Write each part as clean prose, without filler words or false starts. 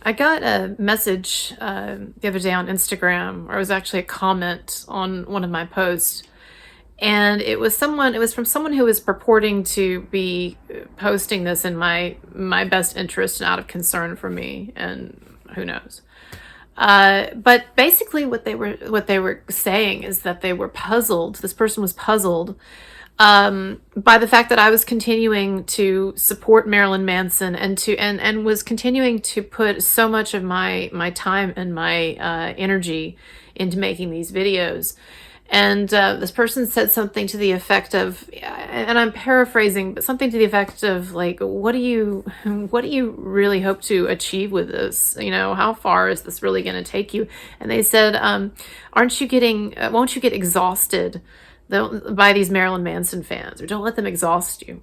I got a message the other day on Instagram, or it was actually a comment on one of my posts, and it was from someone who was purporting to be posting this in my best interest and out of concern for me, and who knows. But basically, what they were saying is that they were puzzled. This person was puzzled by the fact that I was continuing to support Marilyn Manson and was continuing to put so much of my time and my energy into making these videos. And this person said something to the effect of, and I'm paraphrasing, but something to the effect of like, what do you really hope to achieve with this? How far is this really going to take you? And they said, won't you get exhausted by these Marilyn Manson fans, or don't let them exhaust you?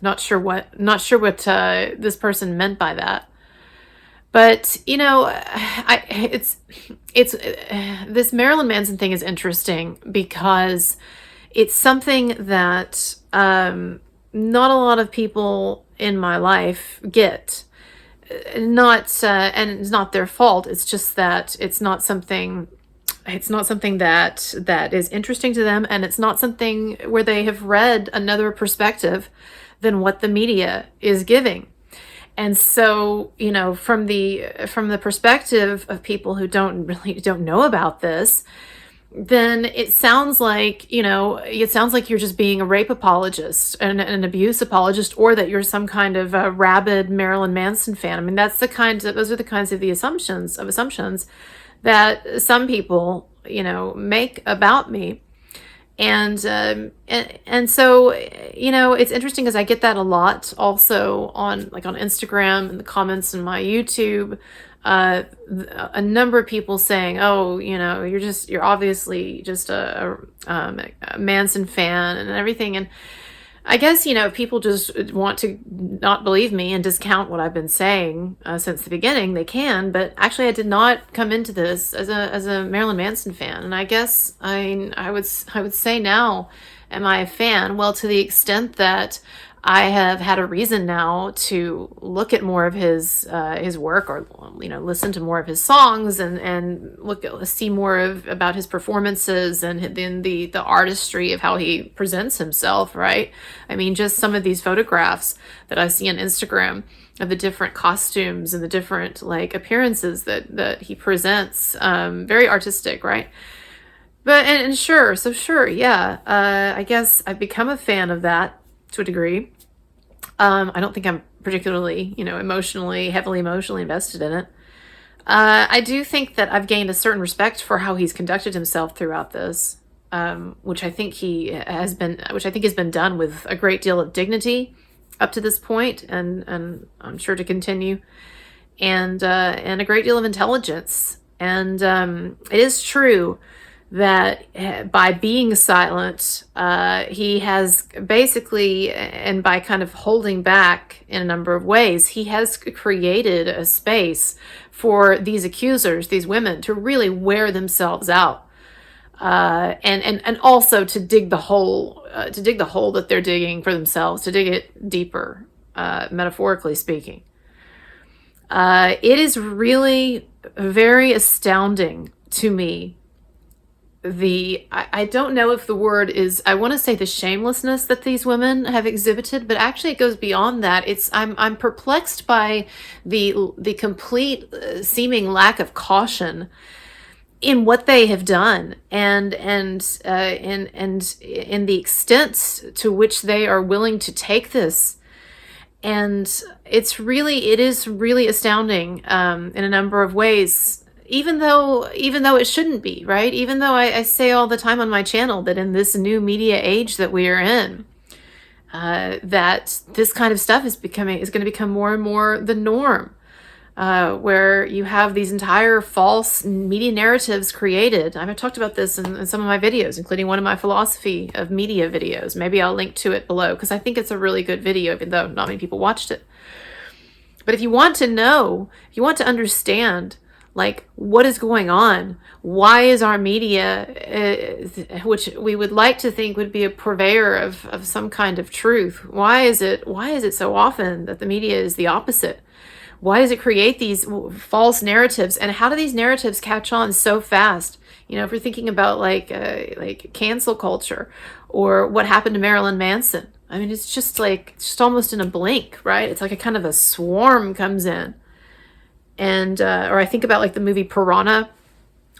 Not sure what this person meant by that. But it's this Marilyn Manson thing is interesting because it's something that not a lot of people in my life get. Not and it's not their fault. It's just that it's not something that is interesting to them, and it's not something where they have read another perspective than what the media is giving. And so, from the perspective of people who don't know about this, then it sounds like you're just being a rape apologist and an abuse apologist, or that you're some kind of a rabid Marilyn Manson fan. I mean, those are the kinds of the assumptions that some people, make about me. And so, it's interesting because I get that a lot also on Instagram and the comments in my YouTube. A number of people saying, "Oh, you're obviously just a Manson fan and everything." And I guess, people just want to not believe me and discount what I've been saying since the beginning. They can, but actually, I did not come into this as a Marilyn Manson fan. And I guess I would say now, am I a fan? Well, to the extent that I have had a reason now to look at more of his work, or listen to more of his songs, and see more about his performances, and then the artistry of how he presents himself. Right? I mean, just some of these photographs that I see on Instagram of the different costumes and the different appearances that he presents, very artistic, right? But and sure, yeah. I guess I've become a fan of that to a degree. I don't think I'm particularly, heavily emotionally invested in it. I do think that I've gained a certain respect for how he's conducted himself throughout this, which I think has been done with a great deal of dignity up to this point, and I'm sure to continue, and a great deal of intelligence. And it is true that by being silent, he has basically, and by kind of holding back in a number of ways, he has created a space for these accusers, these women, to really wear themselves out, and also to dig the hole, that they're digging for themselves, to dig it deeper, metaphorically speaking. It is really very astounding to me. I don't know if the word is, I want to say the shamelessness that these women have exhibited, but actually it goes beyond that. I'm perplexed by the complete seeming lack of caution in what they have done, and in the extent to which they are willing to take this. And it is really astounding in a number of ways. Even though it shouldn't be, right? Even though I say all the time on my channel that in this new media age that we are in, that this kind of stuff is going to become more and more the norm, where you have these entire false media narratives created. I've talked about this in some of my videos, including one of my philosophy of media videos. Maybe I'll link to it below, because I think it's a really good video, even though not many people watched it. But if you want to understand what is going on, why is our media, which we would like to think would be a purveyor of some kind of truth, why is it so often that the media is the opposite? Why does it create these false narratives? And how do these narratives catch on so fast? You know, if you're thinking about like cancel culture or what happened to Marilyn Manson, I mean, it's just almost in a blink, right? It's like a kind of a swarm comes in. And, or I think about like the movie Piranha.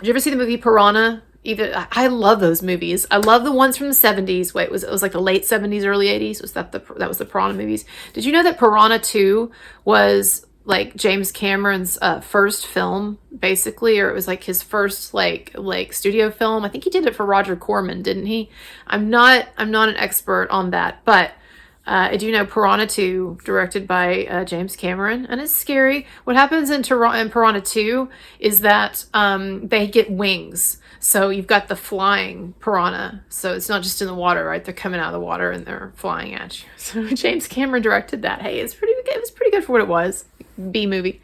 Did you ever see the movie Piranha? I love those movies. I love the ones from the 70s. Wait, it was like the late 70s, early 80s? That was the Piranha movies? Did you know that Piranha 2 was like James Cameron's first film, basically, or it was like his first like studio film? I think he did it for Roger Corman, didn't he? I'm not an expert on that, but I do know Piranha 2, directed by James Cameron, and it's scary. What happens in Piranha 2 is that they get wings. So you've got the flying piranha. So it's not just in the water, right? They're coming out of the water and they're flying at you. So James Cameron directed that. Hey, it was pretty good for what it was. B movie.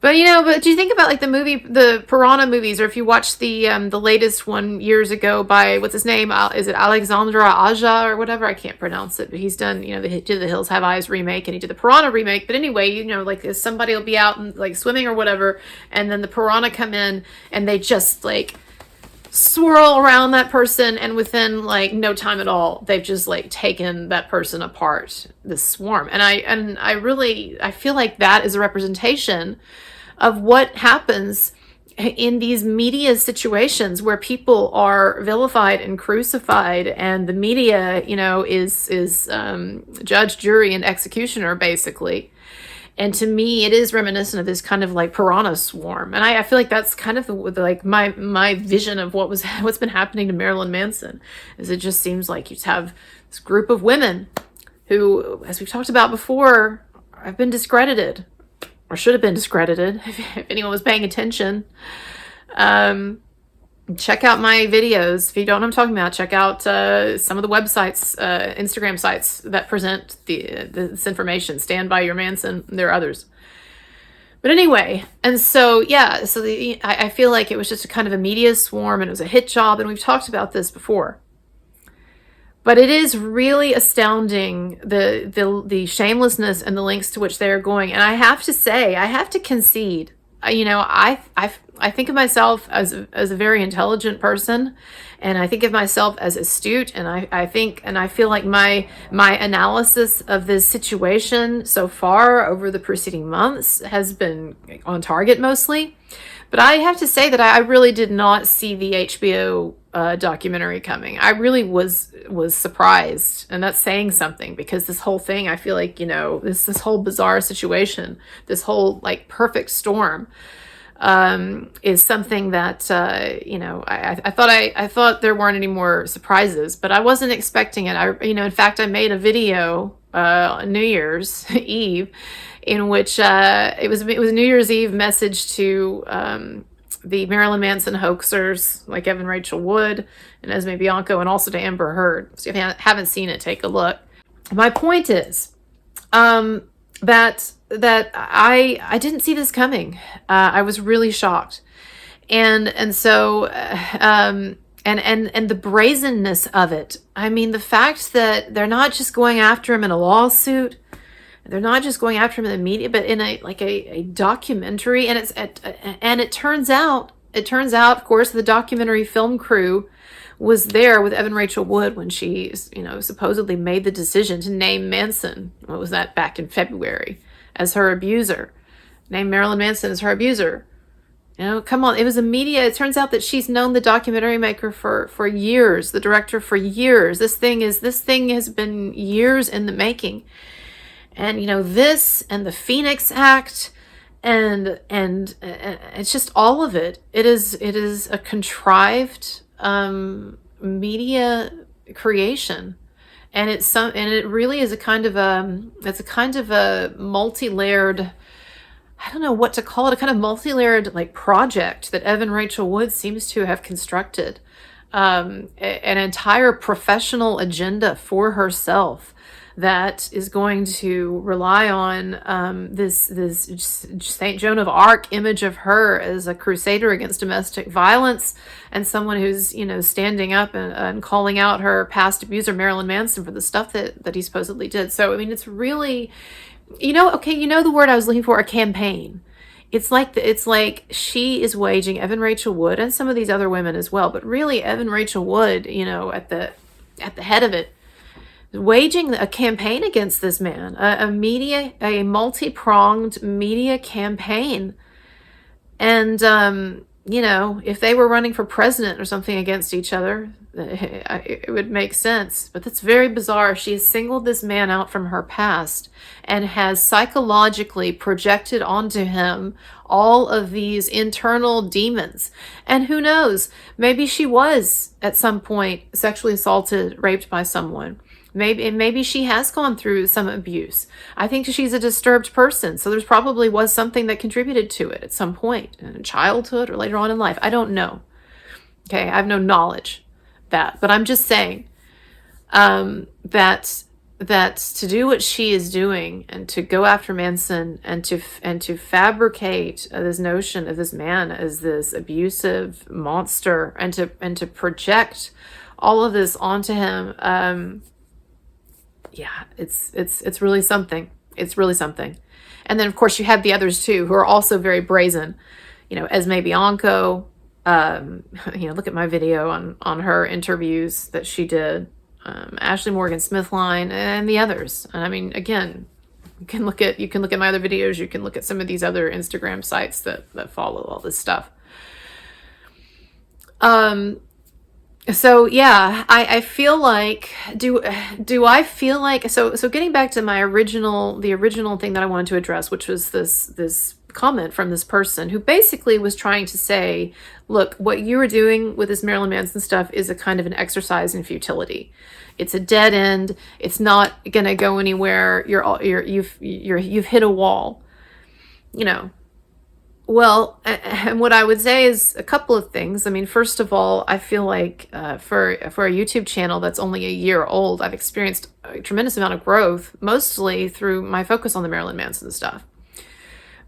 But do you think about like the Piranha movies, or if you watch the latest one years ago by, what's his name? Is it Alexandra Aja or whatever? I can't pronounce it, but he's done, he did the Hills Have Eyes remake and he did the Piranha remake. But anyway, like somebody will be out and like swimming or whatever, and then the piranha come in and they just like swirl around that person, and within like no time at all, they've just like taken that person apart, this swarm. And I feel like that is a representation of what happens in these media situations where people are vilified and crucified, and the media, is judge, jury, and executioner, basically. And to me, it is reminiscent of this kind of like piranha swarm. And I feel like that's kind of like my vision of what's been happening to Marilyn Manson. Is it just seems like you just have this group of women who, as we've talked about before, have been discredited, or should have been discredited if anyone was paying attention. Check out my videos. If you don't know what I'm talking about, check out some of the websites, Instagram sites that present this information. Stand by your Manson. There are others. But anyway, and so, yeah, so I feel like it was just a kind of a media swarm, and it was a hit job, and we've talked about this before. But it is really astounding, the shamelessness and the lengths to which they're going. And I have to say, I have to concede, I think of myself as a very intelligent person, and I think of myself as astute, and I feel like my analysis of this situation so far over the preceding months has been on target mostly. But I have to say that I really did not see the HBO documentary coming. I really was surprised, and that's saying something, because this whole thing, I feel like, this whole bizarre situation, this whole like perfect storm, is something that I thought there weren't any more surprises, but I wasn't expecting it. In fact, I made a video on New Year's Eve, in which it was a New Year's Eve message to the Marilyn Manson hoaxers like Evan Rachel Wood and Esme Bianco, and also to Amber Heard. So if you haven't seen it, take a look. My point is that I didn't see this coming. I was really shocked, and so and the brazenness of it. I mean, the fact that they're not just going after him in a lawsuit. They're not just going after him in the media, but in a documentary. And it turns out, of course, the documentary film crew was there with Evan Rachel Wood when she, supposedly made the decision to name Manson. What was that, back in February, as her abuser? Name Marilyn Manson as her abuser. Come on. It was a media. It turns out that she's known the documentary maker for years, the director for years. This thing has been years in the making. And, this and the Phoenix Act and it's just all of it. It is a contrived media creation. And it really is a kind of a multi-layered, I don't know what to call it, a kind of multi-layered like project that Evan Rachel Wood seems to have constructed. An entire professional agenda for herself that is going to rely on this Saint Joan of Arc image of her as a crusader against domestic violence, and someone who's standing up and calling out her past abuser Marilyn Manson for the stuff that he supposedly did. So I mean, it's really Okay, the word I was looking for, a campaign. It's like she is waging, Evan Rachel Wood, and some of these other women as well, but really Evan Rachel Wood, at the head of it, waging a campaign against this man, a multi-pronged media campaign. And if they were running for president or something against each other, it would make sense. But that's very bizarre. She has singled this man out from her past and has psychologically projected onto him all of these internal demons. And who knows, maybe she was at some point sexually assaulted, raped by someone. Maybe she has gone through some abuse. I think she's a disturbed person, so there's probably was something that contributed to it at some point in childhood or later on in life. I don't know. Okay, I have no knowledge of that, but I'm just saying that to do what she is doing and to go after Manson and to fabricate this notion of this man as this abusive monster and to project all of this onto him. Yeah, it's really something. It's really something. And then, of course, you have the others, too, who are also very brazen. Esme Bianco. Look at my video on her interviews that she did. Ashley Morgan Smithline and the others. And I mean, again, you can look at my other videos. You can look at some of these other Instagram sites that follow all this stuff. So yeah, I feel like, do I feel like, so getting back to the original thing that I wanted to address, which was this comment from this person who basically was trying to say, look, what you were doing with this Marilyn Manson stuff is a kind of an exercise in futility. It's a dead end. It's not going to go anywhere. You've hit a wall, Well, and what I would say is a couple of things. I mean, first of all, I feel like for a YouTube channel that's only a year old, I've experienced a tremendous amount of growth, mostly through my focus on the Marilyn Manson stuff.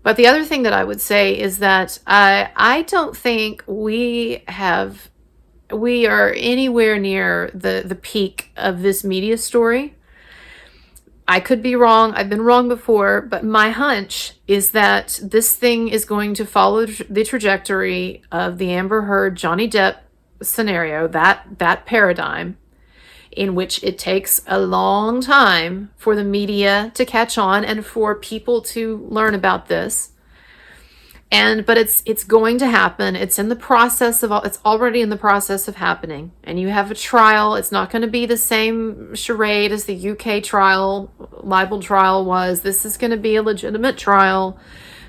But the other thing that I would say is that I don't think we are anywhere near the peak of this media story. I could be wrong. I've been wrong before, but my hunch is that this thing is going to follow the trajectory of the Amber Heard, Johnny Depp scenario, that paradigm, in which it takes a long time for the media to catch on and for people to learn about this. But it's going to happen. It's already in the process of happening. And you have a trial. It's not going to be the same charade as the UK trial, libel trial was. This is going to be a legitimate trial.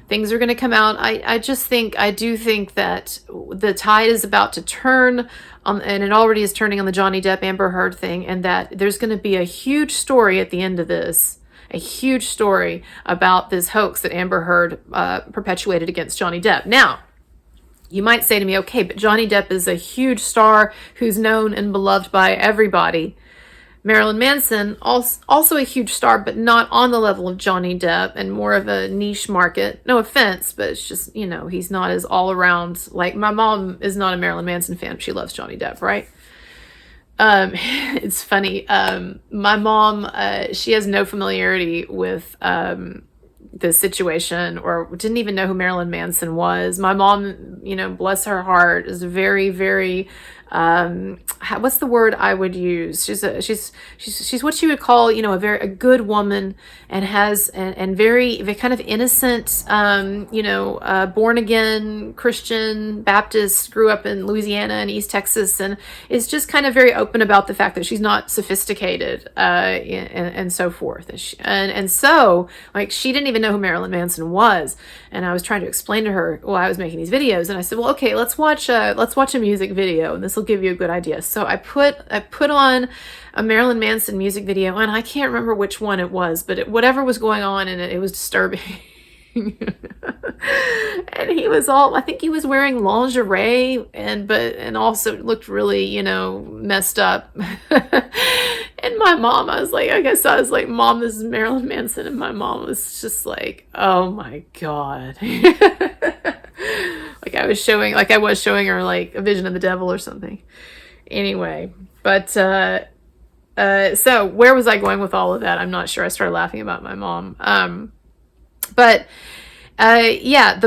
Things are going to come out. I do think that the tide is about to turn, and it already is turning on the Johnny Depp Amber Heard thing, and that there's going to be a huge story at the end of this. A huge story about this hoax that Amber Heard perpetuated against Johnny Depp. Now, you might say to me, okay, but Johnny Depp is a huge star who's known and beloved by everybody. Marilyn Manson, also a huge star, but not on the level of Johnny Depp and more of a niche market. No offense, but it's just, he's not as all around. Like, my mom is not a Marilyn Manson fan. She loves Johnny Depp, right? It's funny. My mom, she has no familiarity with the situation or didn't even know who Marilyn Manson was. My mom, bless her heart, is very, very, what's the word I would use? She's what you would call, a good woman, and has, and very kind of innocent, born again Christian Baptist, grew up in Louisiana and East Texas, and is just kind of very open about the fact that she's not sophisticated, and so forth. And so, like, she didn't even know who Marilyn Manson was. And I was trying to explain to her while I was making these videos, and I said, well, okay, let's watch a music video, and this will give you a good idea. So I put on a Marilyn Manson music video, and I can't remember which one it was, but whatever was going on in it, it was disturbing. And I think he was wearing lingerie and also looked really, messed up. And my mom, I was like, Mom, this is Marilyn Manson. And my mom was just like, oh my God. Like I was showing her like a vision of the devil or something. Anyway, but So where was I going with all of that? I'm not sure. I started laughing about my mom. But yeah,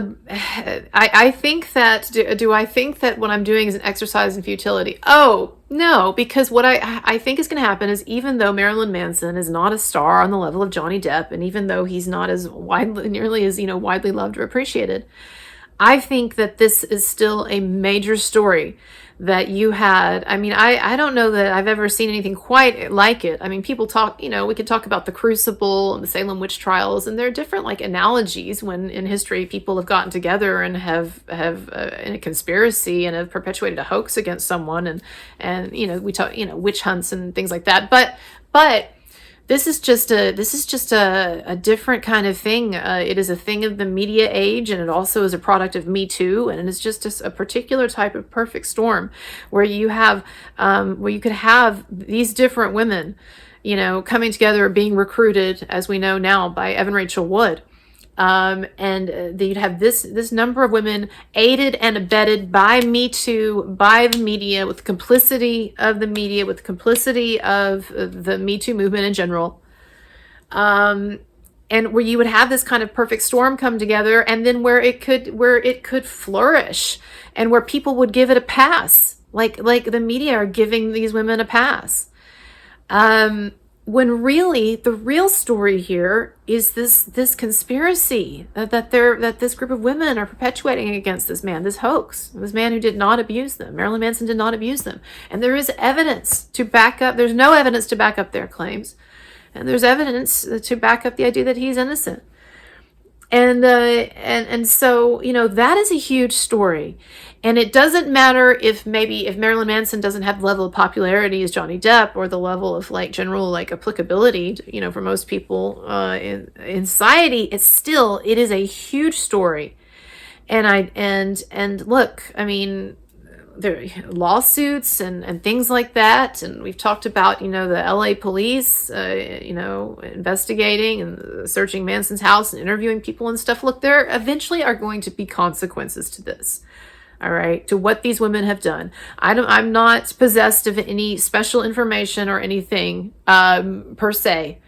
I think that, do I think that what I'm doing is an exercise in futility? Oh, no, because what I think is going to happen is, even though Marilyn Manson is not a star on the level of Johnny Depp, and even though he's not as nearly as, widely loved or appreciated, I think that this is still a major story that you had. I mean, I don't know that I've ever seen anything quite like it. I mean, people talk, we could talk about the Crucible and the Salem witch trials, and there are different like analogies when in history people have gotten together and have in a conspiracy and have perpetuated a hoax against someone, and we talk, witch hunts and things like that. But this is just a different kind of thing. It is a thing of the media age, and it also is a product of Me Too, and it's just a particular type of perfect storm where you have where you could have these different women, coming together, being recruited, as we know now, by Evan Rachel Wood. And you'd have this number of women aided and abetted by Me Too, by the media, with the complicity of the media, with the complicity of the Me Too movement in general. And where you would have this kind of perfect storm come together, and then where it could flourish, and where people would give it a pass, like the media are giving these women a pass. When really the real story here is this conspiracy that this group of women are perpetuating against this man, this hoax, this man who did not abuse them. Marilyn Manson did not abuse them. And there is evidence to back up, there's no evidence to back up their claims. And there's evidence to back up the idea that he's innocent. And so, that is a huge story. And it doesn't matter if Marilyn Manson doesn't have the level of popularity as Johnny Depp, or the level of general applicability, for most people in society. It is a huge story. And look, I mean, there are lawsuits and things like that, and we've talked about the LA police investigating and searching Manson's house and interviewing people and stuff. Look, there eventually are going to be consequences to this, all right, to what these women have done. I'm not possessed of any special information or anything per se,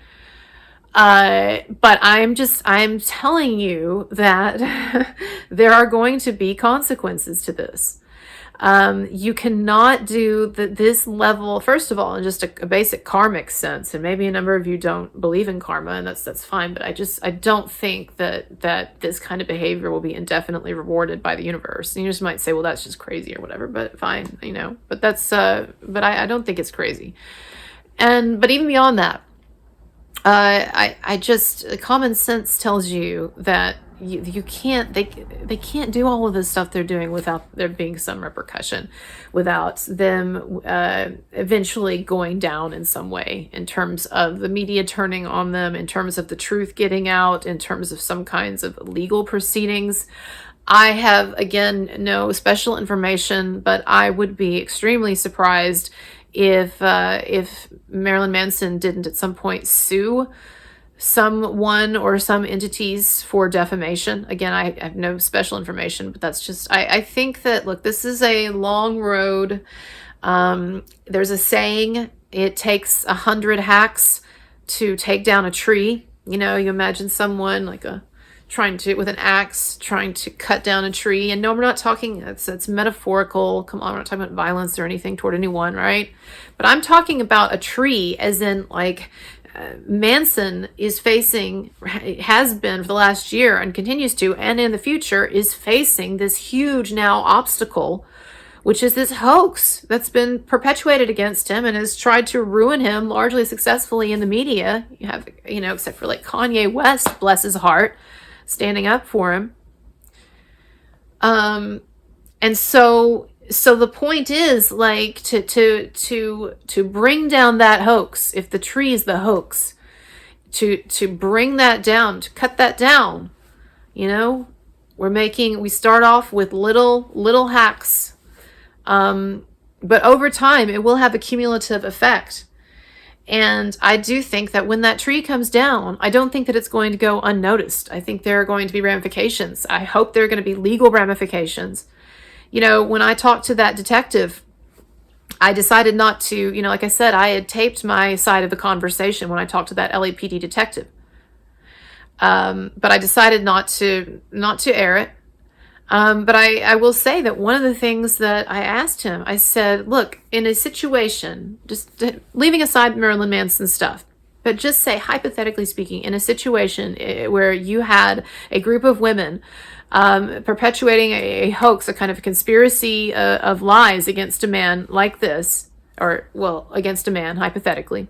but I'm telling you that there are going to be consequences to this. You cannot do this level, first of all, in just a basic karmic sense, and maybe a number of you don't believe in karma, and that's fine, but I don't think that this kind of behavior will be indefinitely rewarded by the universe. And you just might say, well, that's just crazy or whatever, but fine, but that's, but I don't think it's crazy. But even beyond that, common sense tells you that you can't, they can't do all of this stuff they're doing without there being some repercussion, without them eventually going down in some way, in terms of the media turning on them, in terms of the truth getting out, in terms of some kinds of legal proceedings. I have, again, no special information, but I would be extremely surprised if Marilyn Manson didn't at some point sue someone or some entities for defamation. Again, I have no special information, but that's just, I think that, look, this is a long road. There's a saying, it takes 100 hacks to take down a tree. You imagine someone with an axe trying to cut down a tree. And no, we're not talking, it's metaphorical. Come on, we're not talking about violence or anything toward anyone, right? But I'm talking about a tree as in Manson has been for the last year and continues to, and in the future is facing this huge now obstacle, which is this hoax that's been perpetuated against him and has tried to ruin him largely successfully in the media. You have, except for Kanye West, bless his heart, standing up for him. And so the point is to bring down that hoax. If the tree is the hoax, to bring that down, to cut that down, we start off with little hacks. But over time it will have a cumulative effect. And I do think that when that tree comes down, I don't think that it's going to go unnoticed. I think there are going to be ramifications. I hope there are going to be legal ramifications. When I talked to that detective, I decided not to, like I said, I had taped my side of the conversation when I talked to that LAPD detective. But I decided not to air it. But I will say that one of the things that I asked him, I said, look, in a situation, just leaving aside Marilyn Manson stuff, but just say, hypothetically speaking, in a situation where you had a group of women perpetuating a hoax, a kind of conspiracy of lies against a man like this, or, well, against a man, hypothetically.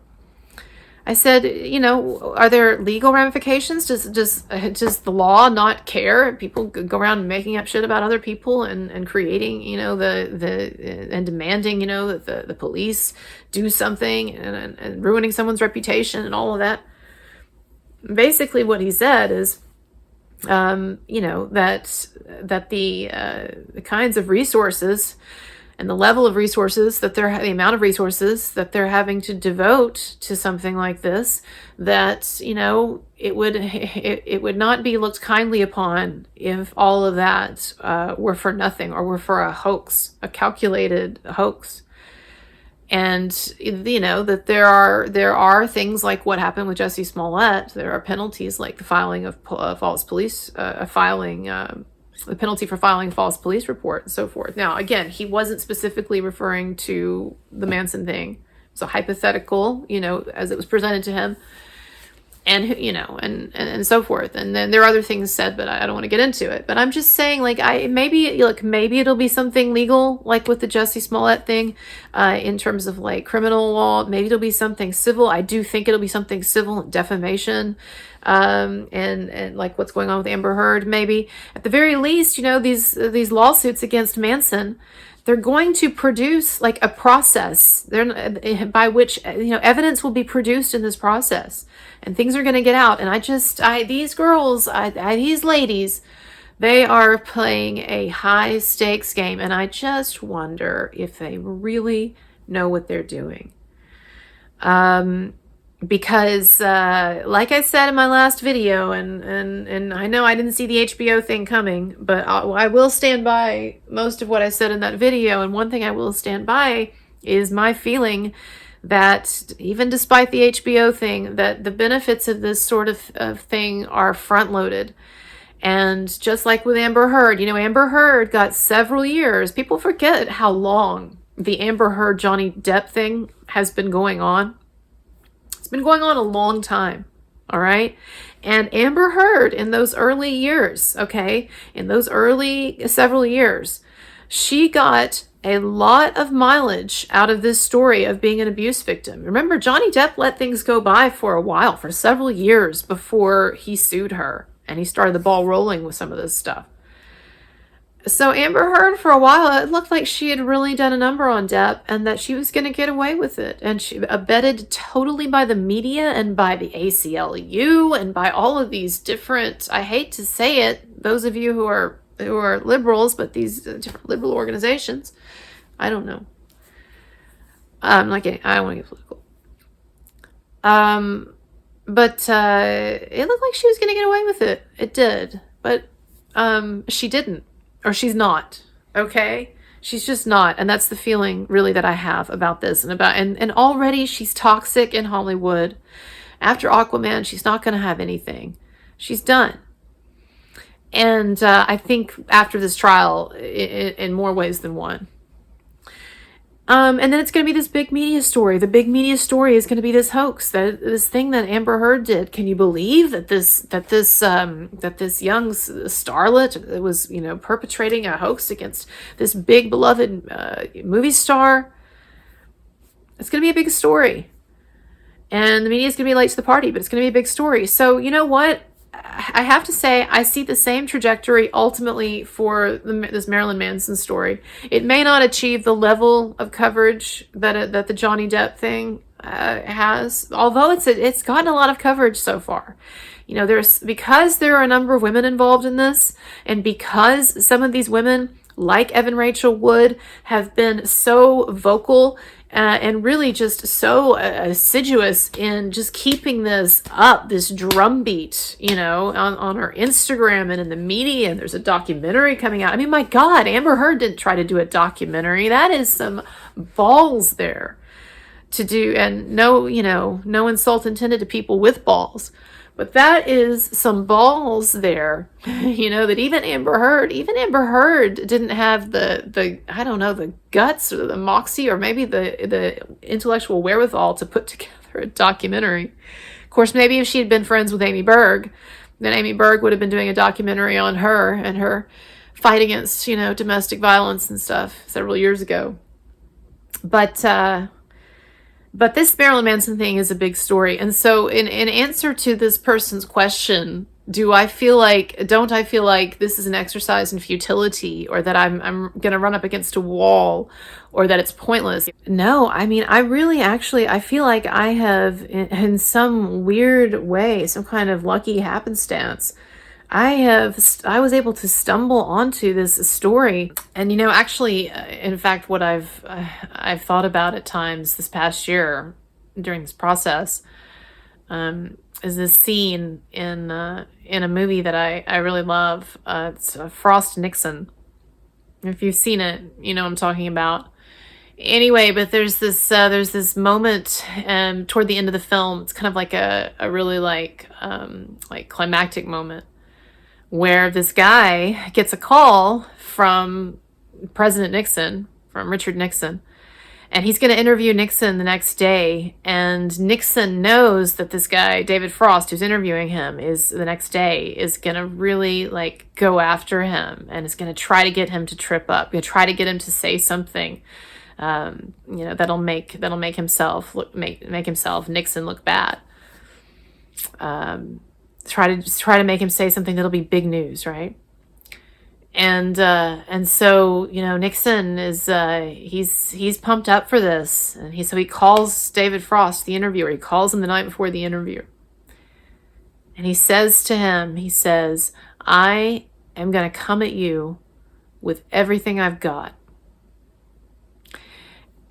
I said, are there legal ramifications? Does the law not care? People go around making up shit about other people and creating, and demanding, that the police do something and ruining someone's reputation and all of that. Basically, what he said is, that the kinds of resources and the level of resources the amount of resources that they're having to devote to something like this, that, it would not be looked kindly upon if all of that were for nothing, or were for a hoax, a calculated hoax. And, that there are things like what happened with Jussie Smollett. There are penalties like the filing of false police, the penalty for filing a false police report and so forth. Now, again, he wasn't specifically referring to the Manson thing. It's a hypothetical, as it was presented to him, and, and so forth. And then there are other things said, but I don't want to get into it. But I'm just saying, like, maybe it'll be something legal, like with the Jussie Smollett thing, in terms of like criminal law. Maybe it'll be something civil. I do think it'll be something civil, defamation, and like what's going on with Amber Heard. Maybe at the very least, these lawsuits against Manson, they're going to produce like a process by which, evidence will be produced in this process, and things are going to get out. And these girls, these ladies, they are playing a high stakes game, and I just wonder if they really know what they're doing. Because, like I said in my last video, and I know I didn't see the HBO thing coming, but I will stand by most of what I said in that video. And one thing I will stand by is my feeling that even despite the HBO thing, that the benefits of this sort of thing are front-loaded. And just like with Amber Heard, Amber Heard got several years. People forget how long the Amber Heard Johnny Depp thing has been going on. Been going on a long time, all right? And Amber Heard, in those early years, in those early several years, she got a lot of mileage out of this story of being an abuse victim. Remember, Johnny Depp let things go by for a while, for several years, before he sued her, and he started the ball rolling with some of this stuff. So Amber Heard, for a while, it looked like she had really done a number on Depp, and that she was going to get away with it. And she abetted totally by the media and by the ACLU and by all of these different, I hate to say it, those of you who are liberals, but these different liberal organizations, I don't know. I don't want to get political. But it looked like she was going to get away with it. It did. But she didn't. Or she's not, okay? She's just not. And that's the feeling, really, that I have about this. And already she's toxic in Hollywood. After Aquaman, she's not going to have anything. She's done. And I think after this trial, in more ways than one. And then it's going to be this big media story. The big media story is going to be this hoax, this thing that Amber Heard did. Can you believe that this young starlet was, perpetrating a hoax against this big beloved movie star? It's going to be a big story, and the media is going to be late to the party, but it's going to be a big story. So you know what? I have to say, I see the same trajectory ultimately for this Marilyn Manson story. It may not achieve the level of coverage that the Johnny Depp thing has, although it's gotten a lot of coverage so far. Because there are a number of women involved in this, and because some of these women, like Evan Rachel Wood, have been so vocal and really just so assiduous in just keeping this up, this drumbeat, on her Instagram and in the media. And there's a documentary coming out. I mean, my God, Amber Heard didn't try to do a documentary. That is some balls there to do. And no, no insult intended to people with balls. But that is some balls there, that even Amber Heard didn't have the I don't know, the guts or the moxie or maybe the intellectual wherewithal to put together a documentary. Of course, maybe if she had been friends with Amy Berg, then Amy Berg would have been doing a documentary on her and her fight against, domestic violence and stuff several years ago. But this Marilyn Manson thing is a big story. And so in answer to this person's question, don't I feel like this is an exercise in futility, or that I'm going to run up against a wall, or that it's pointless? No, I mean, I feel like I have, in some weird way, some kind of lucky happenstance, I was able to stumble onto this story. And, actually, in fact, what I've thought about at times this past year during this process, is this scene in a movie that I really love. It's Frost Nixon. If you've seen it, you know what I'm talking about. Anyway, but there's this moment toward the end of the film. It's kind of like a really like climactic moment, where this guy gets a call from President Nixon, from Richard Nixon, and he's going to interview Nixon the next day. And Nixon knows that this guy, David Frost, who's interviewing him, is the next day is going to really go after him, and is going to try to get him to trip up. Going to try to get him to say something, that'll make himself Nixon look bad. Try to make him say something that'll be big news, right? And so Nixon is he's pumped up for this, and he calls David Frost, the interviewer. He calls him the night before the interview, and he says to him, "I am going to come at you with everything I've got."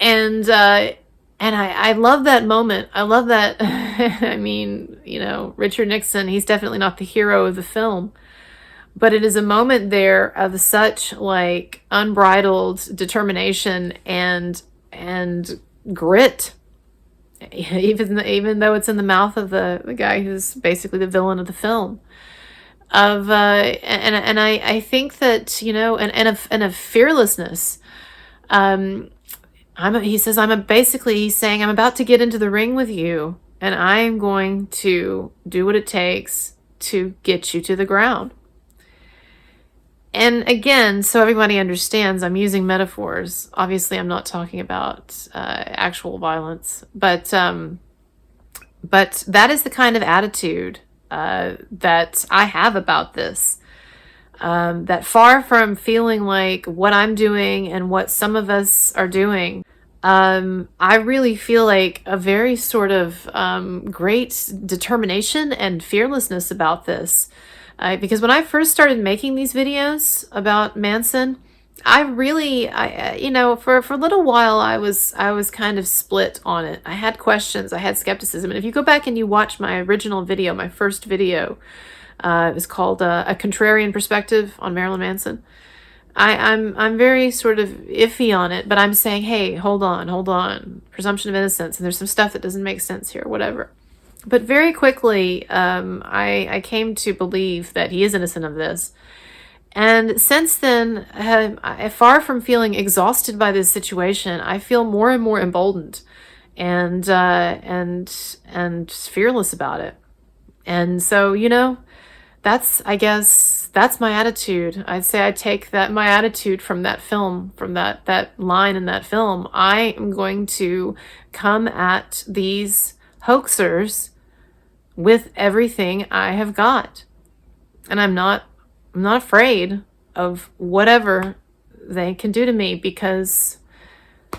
And I love that moment. I love that. I mean, Richard Nixon, he's definitely not the hero of the film, but it is a moment there of such unbridled determination and grit, even though it's in the mouth of the guy who's basically the villain of the film. I think that, and of fearlessness. He's saying, I'm about to get into the ring with you, and I'm going to do what it takes to get you to the ground. And again, so everybody understands, I'm using metaphors. Obviously, I'm not talking about actual violence, but that is the kind of attitude that I have about this. That far from feeling like what I'm doing and what some of us are doing, I really feel like a very sort of great determination and fearlessness about this. Because when I first started making these videos about Manson, for a little while I was kind of split on it. I had questions, I had skepticism. And if you go back and you watch my original video, my first video, it was called A Contrarian Perspective on Marilyn Manson. I'm very sort of iffy on it, but I'm saying, hey, hold on, presumption of innocence, and there's some stuff that doesn't make sense here, whatever. But very quickly, I came to believe that he is innocent of this. And since then, far from feeling exhausted by this situation, I feel more and more emboldened and fearless about it. And so, that's my attitude. I'd say I take my attitude from that film, from that line in that film. I am going to come at these hoaxers with everything I have got. And I'm not afraid of whatever they can do to me, because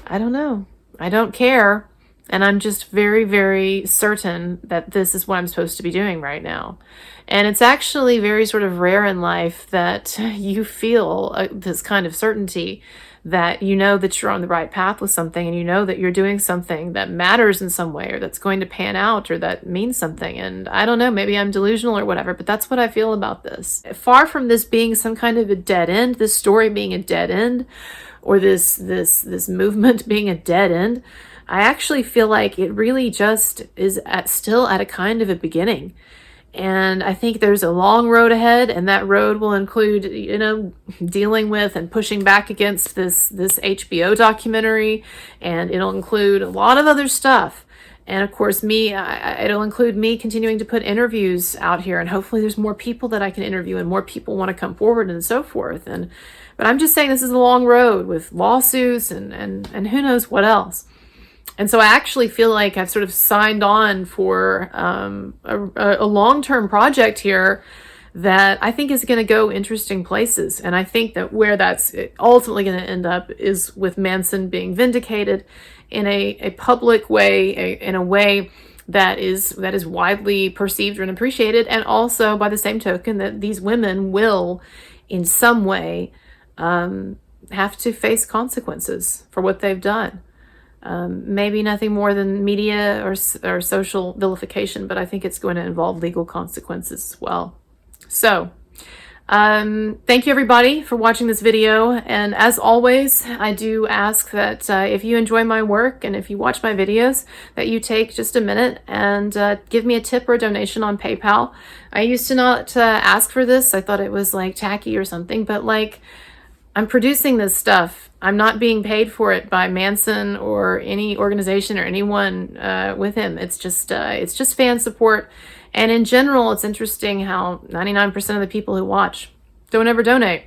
I don't know. I don't care. And I'm just very, very certain that this is what I'm supposed to be doing right now. And it's actually very sort of rare in life that you feel this kind of certainty, that you know that you're on the right path with something, and you know that you're doing something that matters in some way, or that's going to pan out, or that means something. And I don't know, maybe I'm delusional or whatever, but that's what I feel about this. Far from this being some kind of a dead end, this story being a dead end, or this movement being a dead end, I actually feel like it really just is still at a kind of a beginning. And I think there's a long road ahead, and that road will include, dealing with and pushing back against this HBO documentary, and it'll include a lot of other stuff. And of course, it'll include me continuing to put interviews out here, and hopefully there's more people that I can interview, and more people want to come forward, and so forth. But I'm just saying, this is a long road with lawsuits and who knows what else. And so I actually feel like I've sort of signed on for a long-term project here that I think is going to go interesting places. And I think that where that's ultimately going to end up is with Manson being vindicated in a public way, in a way that is widely perceived and appreciated. And also, by the same token, that these women will, in some way, have to face consequences for what they've done. Maybe nothing more than media or social vilification, but I think it's going to involve legal consequences as well. So, thank you everybody for watching this video. And as always, I do ask that if you enjoy my work and if you watch my videos, that you take just a minute and give me a tip or a donation on PayPal. I used to not ask for this. I thought it was like tacky or something, but like, I'm producing this stuff. I'm not being paid for it by Manson or any organization or anyone with him. It's just fan support. And in general, it's interesting how 99% of the people who watch don't ever donate.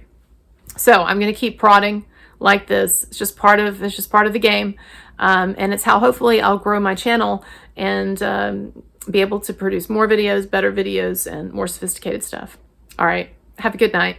So I'm going to keep prodding like this. It's just part of the game. And it's how hopefully I'll grow my channel and be able to produce more videos, better videos, and more sophisticated stuff. All right. Have a good night.